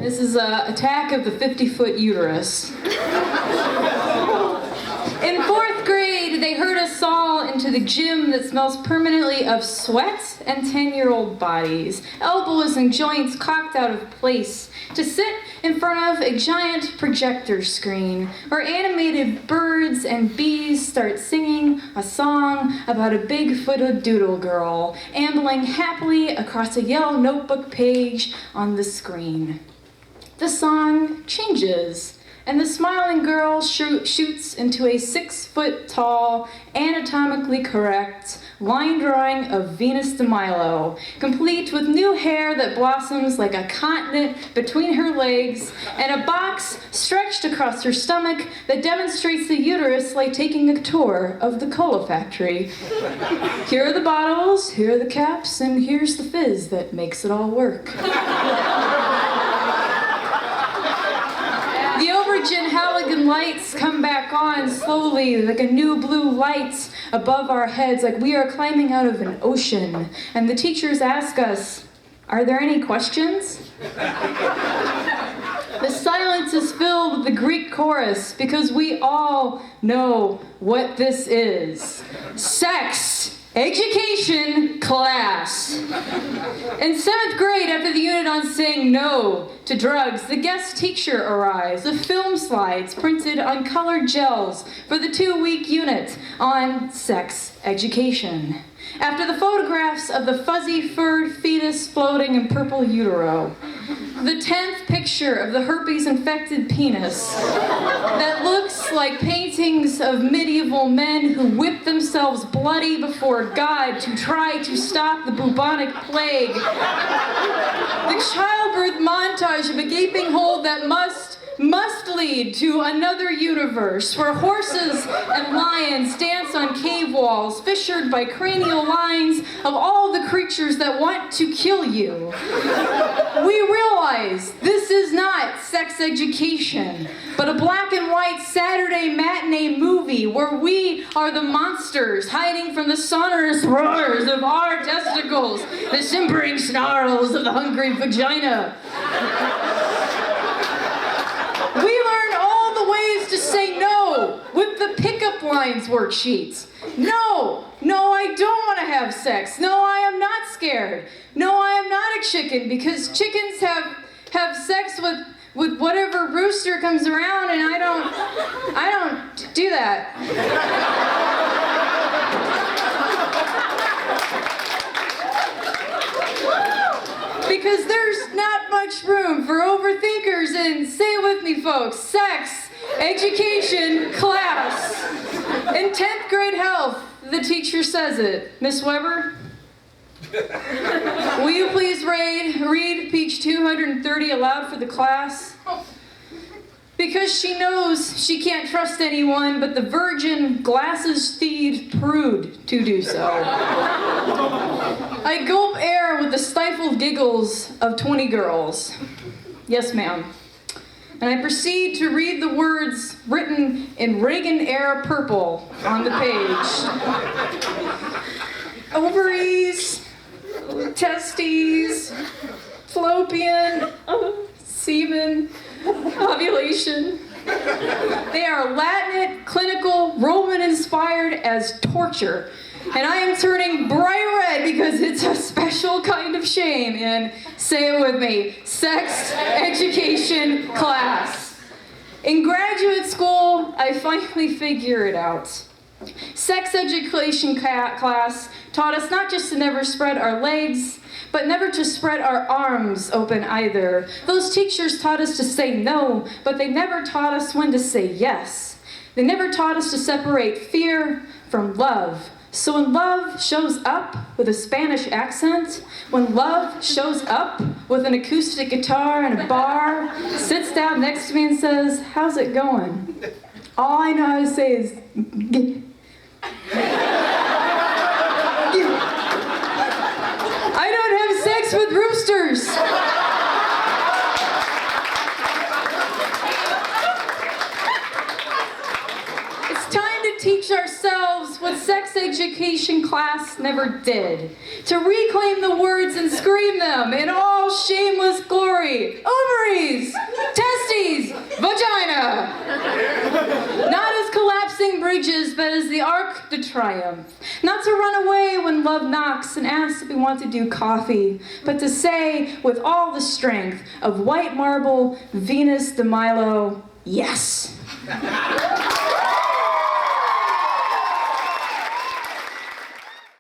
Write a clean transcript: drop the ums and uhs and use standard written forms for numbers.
This is an attack of the 50-foot uterus. In 4th grade, they herd us all into the gym that smells permanently of sweat and 10-year-old bodies, elbows and joints cocked out of place, to sit in front of a giant projector screen where animated birds and bees start singing a song about a big-footed doodle girl ambling happily across a yellow notebook page on the screen. The song changes, and the smiling girl shoots into a 6-foot-tall, anatomically correct line drawing of Venus de Milo, complete with new hair that blossoms like a continent between her legs, and a box stretched across her stomach that demonstrates the uterus like taking a tour of the cola factory. Here are the bottles, here are the caps, and here's the fizz that makes it all work. The Overgen halogen lights come back on slowly, like a new blue light above our heads, like we are climbing out of an ocean. And the teachers ask us, "Are there any questions?" The silence is filled with the Greek chorus because we all know what this is. Sex education class. In 7th grade, after the unit on saying no to drugs, the guest teacher arrives with film slides printed on colored gels for the 2-week unit on sex education. After the photographs of the fuzzy-furred fetus floating in purple utero, the 10th picture of the herpes-infected penis that looks like paintings of medieval men who whipped themselves bloody before God to try to stop the bubonic plague. The childbirth montage of a gaping hole that must lead to another universe where horses and lions dance on cave walls fissured by cranial lines of all the creatures that want to kill you. We realize this is not sex education, but a black and white Saturday matinee movie where we are the monsters hiding from the sonorous roars of our testicles, the simpering snarls of the hungry vagina. We learn all the ways to say no with the pickup lines worksheets. No, I don't want to have sex. No, I am not scared. No, I am not a chicken, because chickens have sex with whatever rooster comes around, and I don't do that. Because there's not much room for overthinkers in, say it with me folks, sex education class. In 10th grade health, the teacher says it. Miss Weber, will you please read page 230 aloud for the class? Because she knows she can't trust anyone but the virgin, glasses-thieved prude to do so. I gulp air with the stifled giggles of 20 girls. Yes, ma'am. And I proceed to read the words written in Reagan-era purple on the page. Ovaries, testes, fallopian, semen, ovulation. They are Latinate, clinical, Roman-inspired as torture. And I am turning bright red because it's a special kind of shame in, say it with me, sex education class. In graduate school, I finally figure it out. Sex education class taught us not just to never spread our legs, but never to spread our arms open either. Those teachers taught us to say no, but they never taught us when to say yes. They never taught us to separate fear from love. So when love shows up with a Spanish accent, when love shows up with an acoustic guitar in a bar, sits down next to me and says, "How's it going?" all I know how to say is, I don't have sex with roosters. It's time to teach ourselves what sex education class never did. To reclaim the words and scream them in all shameless glory. Ovaries! rages, but as the Arc de Triomphe. Not to run away when love knocks and asks if we want to do coffee, but to say with all the strength of white marble Venus de Milo, yes.